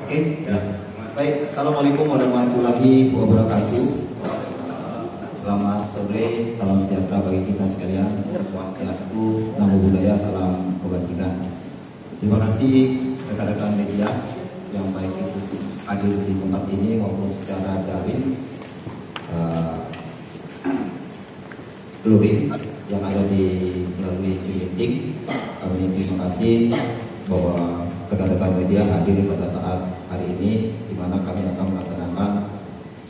Oke, ya. Baik, Assalamualaikum warahmatullahi wabarakatuh. Selamat sore, salam sejahtera bagi kita sekalian. Swastiastu, namo buddhaya, salam kebajikan. Terima kasih rekan-rekan media yang baik itu hadir di tempat ini maupun secara daring, luring yang ada di melalui meeting. Kami terima kasih bahwa rekan-rekan media hadir pada saat hari ini, di mana kami akan melaksanakan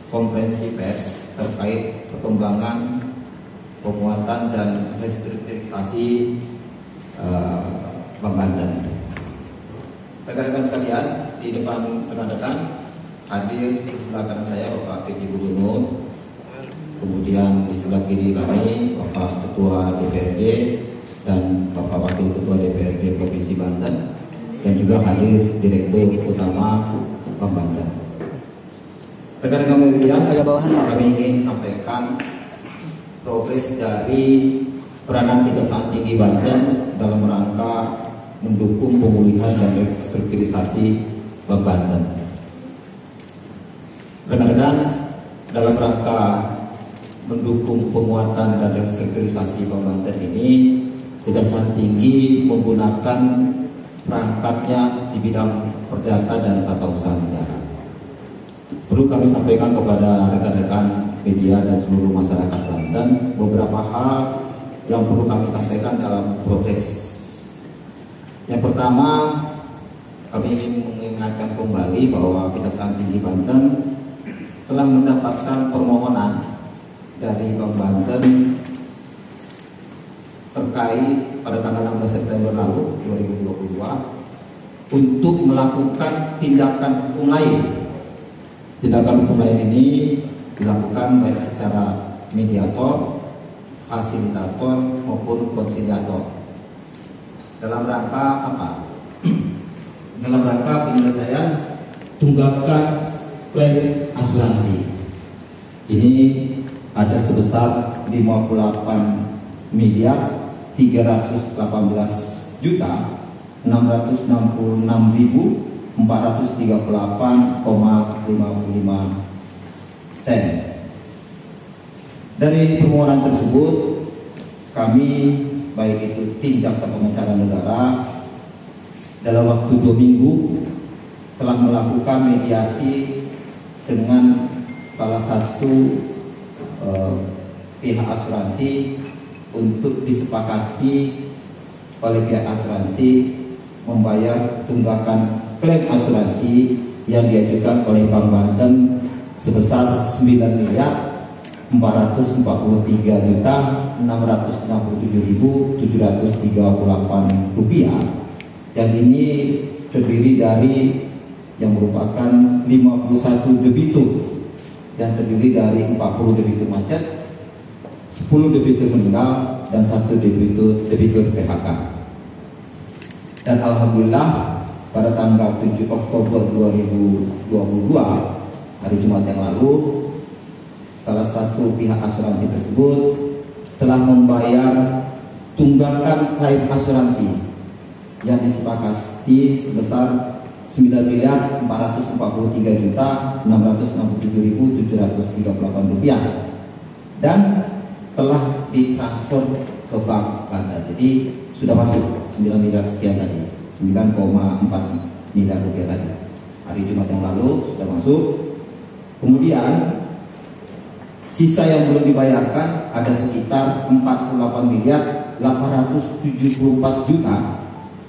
konferensi pers terkait perkembangan pemuatan dan restrukturisasi Bank Banten. Rekan-rekan sekalian, di depan rekan-rekan hadir di sebelah kanan saya Bapak PJ Gubernur, kemudian di sebelah kiri kami Bapak Ketua DPRD dan Bapak Wakil Ketua DPRD Provinsi Banten, dan juga hadir Direktur Utama Bank Banten. Rekan-rekan media, kami ingin sampaikan progres dari peranan Kejaksaan Tinggi Banten dalam rangka mendukung pemulihan dan restrukturisasi Bank Banten. Rekan-rekan, dalam rangka mendukung penguatan dan restrukturisasi Bank Banten ini, Kejaksaan Tinggi menggunakan perangkatnya di bidang perdata dan tata usaha negara. Perlu kami sampaikan kepada rekan-rekan media dan seluruh masyarakat Banten beberapa hal yang perlu kami sampaikan dalam progres. Yang pertama, kami ingin mengingatkan kembali bahwa Kejaksaan Tinggi Banten telah mendapatkan permohonan dari Bank Banten terkait pada tanggal 16 September lalu 2022 untuk melakukan tindakan hukum lain. Tindakan hukum lain ini dilakukan baik secara mediator, fasilitator maupun konsiliator. Dalam rangka apa? Dalam rangka penyelesaian tunggakan klaim asuransi. Ini ada sebesar 58 miliar 386.436.438,55 sen. Dari permohonan tersebut, kami baik itu tim jaksa pengacara negara dalam waktu 2 minggu telah melakukan mediasi dengan salah satu pihak asuransi untuk disepakati oleh pihak asuransi membayar tunggakan klaim asuransi yang diajukan oleh Bank Banten sebesar 9.403.667.738 rupiah, yang ini terdiri dari yang merupakan 51 debitur dan terdiri dari 40 debitur macet, 10 debitur meninggal, dan 1 debitur PHK. Dan alhamdulillah pada tanggal 7 Oktober 2022, hari Jumat yang lalu, salah satu pihak asuransi tersebut telah membayar tunggakan klaim asuransi yang disepakati sebesar 9.443.667.738 rupiah dan telah ditransfer ke Bank Banten. Jadi sudah masuk 9 miliar sekian tadi, 9,4 miliar rupiah tadi. Hari Jumat yang lalu sudah masuk. Kemudian sisa yang belum dibayarkan ada sekitar 48 miliar 874 juta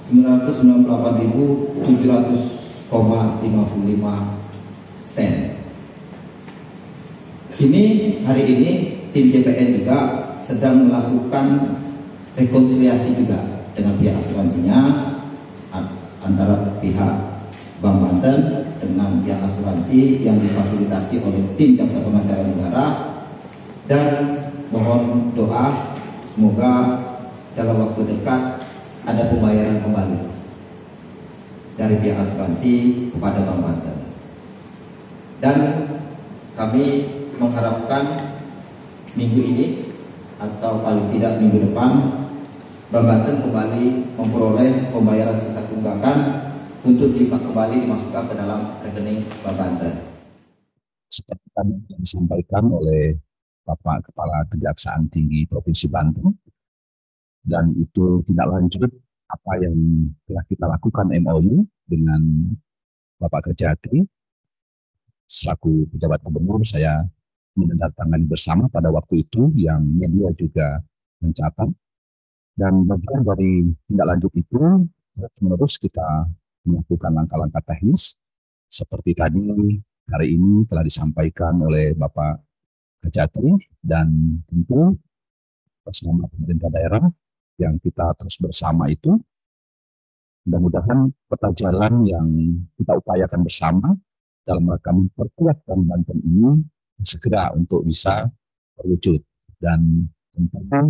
998.700,55 sen. Ini hari ini tim JPN juga sedang melakukan rekonsiliasi juga dengan pihak asuransinya, antara pihak Bank Banten dengan pihak asuransi yang difasilitasi oleh tim jaksa pengacara negara, dan mohon doa semoga dalam waktu dekat ada pembayaran kembali dari pihak asuransi kepada Bank Banten. Dan kami mengharapkan minggu ini atau paling tidak minggu depan Bank Banten kembali memperoleh pembayaran sisa tunggakan untuk kembali dimasukkan ke dalam rekening Bank Banten. Seperti tadi yang disampaikan oleh Bapak Kepala Kejaksaan Tinggi Provinsi Banten, dan itu tidak lanjut apa yang telah kita lakukan MOU dengan Bapak Kejati selaku pejabat gubernur. Saya menandatangani bersama pada waktu itu, yang media juga mencatat, dan bagian dari tindak lanjut itu terus kita melakukan langkah-langkah teknis seperti tadi hari ini telah disampaikan oleh Bapak Kejati, dan tentu bersama pemerintah daerah yang kita terus bersama itu, mudah-mudahan peta jalan yang kita upayakan bersama dalam rangka memperkuat Bank Banten ini segera untuk bisa terwujud. Dan tentunya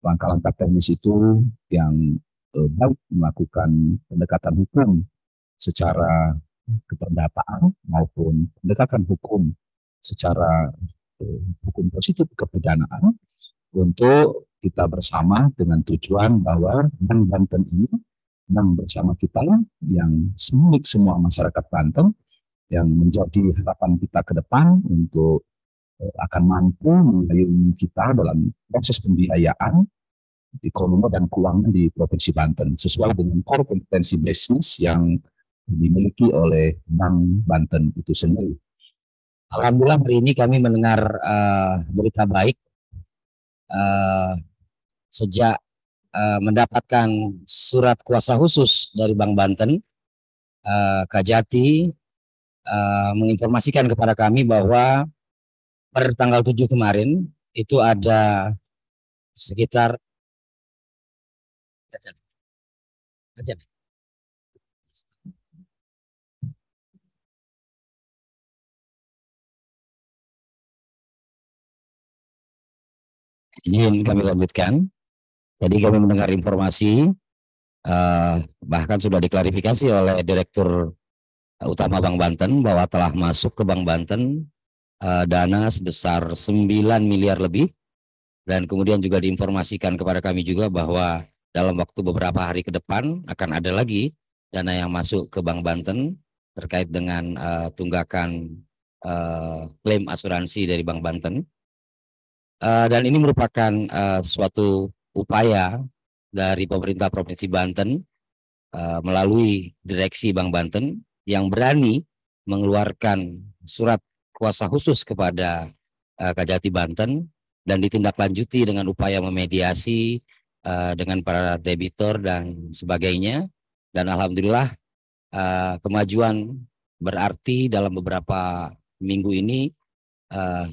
langkah-langkah teknis itu yang baik melakukan pendekatan hukum secara keperdataan maupun pendekatan hukum secara hukum positif kepidanaan, untuk kita bersama dengan tujuan bahwa Bank Banten ini Bank bersama kita yang milik semua masyarakat Banten, yang menjadi harapan kita ke depan untuk akan mampu mengayomi kita dalam proses pembiayaan ekonomi dan keuangan di Provinsi Banten sesuai dengan core kompetensi bisnis yang dimiliki oleh Bank Banten itu sendiri. Alhamdulillah hari ini kami mendengar berita baik sejak mendapatkan surat kuasa khusus dari Bank Banten. Kajati menginformasikan kepada kami bahwa per tanggal 7 kemarin itu ada sekitar ini kami lanjutkan. Jadi kami mendengar informasi bahkan sudah diklarifikasi oleh Direktur Utama Bank Banten bahwa telah masuk ke Bank Banten dana sebesar 9 miliar lebih, dan kemudian juga diinformasikan kepada kami juga bahwa dalam waktu beberapa hari ke depan akan ada lagi dana yang masuk ke Bank Banten terkait dengan tunggakan klaim asuransi dari Bank Banten. Dan ini merupakan suatu upaya dari pemerintah Provinsi Banten melalui direksi Bank Banten yang berani mengeluarkan surat kuasa khusus kepada Kajati Banten, dan ditindaklanjuti dengan upaya memediasi dengan para debitur dan sebagainya. Dan alhamdulillah kemajuan berarti dalam beberapa minggu ini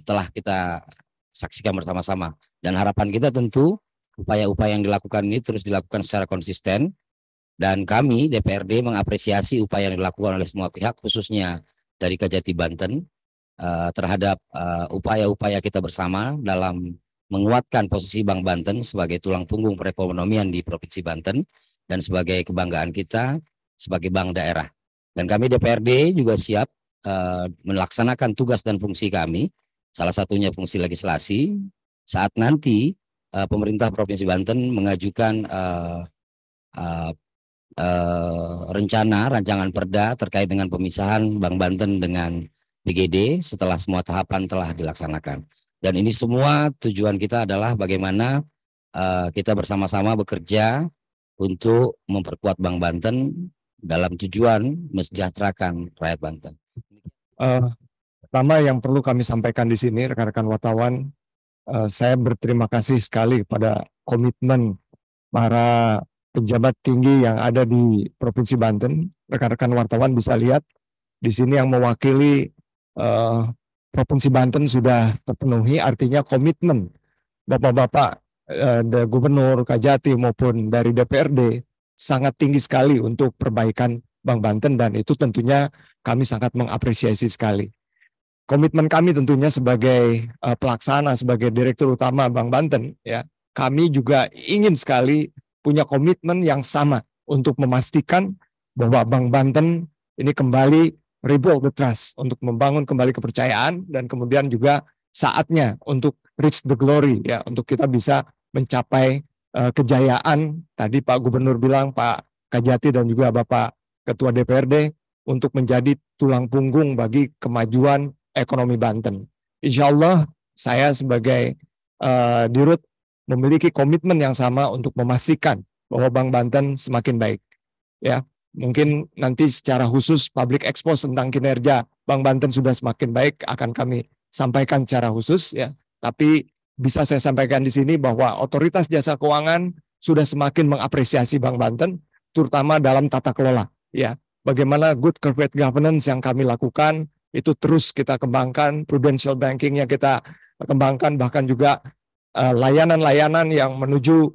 telah kita saksikan bersama-sama, dan harapan kita tentu upaya-upaya yang dilakukan ini terus dilakukan secara konsisten, dan kami DPRD mengapresiasi upaya yang dilakukan oleh semua pihak, khususnya dari Kajati Banten terhadap upaya-upaya kita bersama dalam menguatkan posisi Bank Banten sebagai tulang punggung perekonomian di Provinsi Banten dan sebagai kebanggaan kita sebagai bank daerah. Dan kami DPRD juga siap melaksanakan tugas dan fungsi kami, salah satunya fungsi legislasi, saat nanti pemerintah Provinsi Banten mengajukan rancangan perda terkait dengan pemisahan Bank Banten dengan BGD setelah semua tahapan telah dilaksanakan. Dan ini semua tujuan kita adalah bagaimana kita bersama-sama bekerja untuk memperkuat Bank Banten dalam tujuan mensejahterakan rakyat Banten. Pertama yang perlu kami sampaikan di sini, rekan-rekan wartawan, saya berterima kasih sekali kepada komitmen para pejabat tinggi yang ada di Provinsi Banten. Rekan-rekan wartawan bisa lihat di sini yang mewakili Provinsi Banten sudah terpenuhi, artinya komitmen Bapak-bapak Gubernur, Kajati maupun dari DPRD sangat tinggi sekali untuk perbaikan Bank Banten, dan itu tentunya kami sangat mengapresiasi sekali. Komitmen kami tentunya sebagai pelaksana, sebagai Direktur Utama Bank Banten, ya, kami juga ingin sekali punya komitmen yang sama untuk memastikan bahwa Bank Banten ini kembali rebuild the trust, untuk membangun kembali kepercayaan, dan kemudian juga saatnya untuk reach the glory, ya, untuk kita bisa mencapai kejayaan. Tadi Pak Gubernur bilang, Pak Kajati dan juga Bapak Ketua DPRD untuk menjadi tulang punggung bagi kemajuan ekonomi Banten. Insya Allah saya sebagai Dirut memiliki komitmen yang sama untuk memastikan bahwa Bank Banten semakin baik. Ya, mungkin nanti secara khusus public expose tentang kinerja Bank Banten sudah semakin baik akan kami sampaikan secara khusus ya. Tapi bisa saya sampaikan di sini bahwa Otoritas Jasa Keuangan sudah semakin mengapresiasi Bank Banten, terutama dalam tata kelola. Ya, bagaimana good corporate governance yang kami lakukan itu terus kita kembangkan, prudential banking yang kita kembangkan, bahkan juga layanan-layanan yang menuju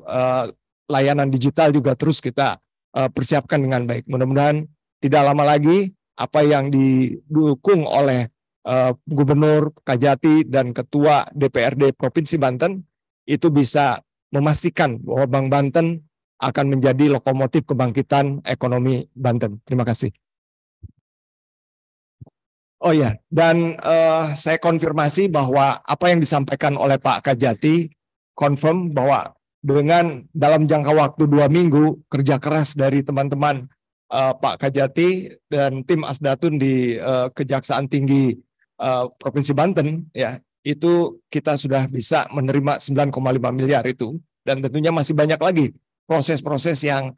layanan digital juga terus kita persiapkan dengan baik. Mudah-mudahan tidak lama lagi apa yang didukung oleh Gubernur Kajati dan Ketua DPRD Provinsi Banten itu bisa memastikan bahwa Bank Banten akan menjadi lokomotif kebangkitan ekonomi Banten. Terima kasih. Oh ya, dan saya konfirmasi bahwa apa yang disampaikan oleh Pak Kajati confirm bahwa dengan dalam jangka waktu 2 minggu kerja keras dari teman-teman Pak Kajati dan tim Asdatun di Kejaksaan Tinggi Provinsi Banten, ya itu kita sudah bisa menerima 9,5 miliar itu, dan tentunya masih banyak lagi proses-proses yang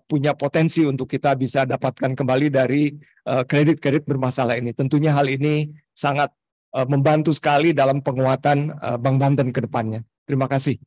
punya potensi untuk kita bisa dapatkan kembali dari kredit-kredit bermasalah ini. Tentunya hal ini sangat membantu sekali dalam penguatan Bank Banten ke depannya. Terima kasih.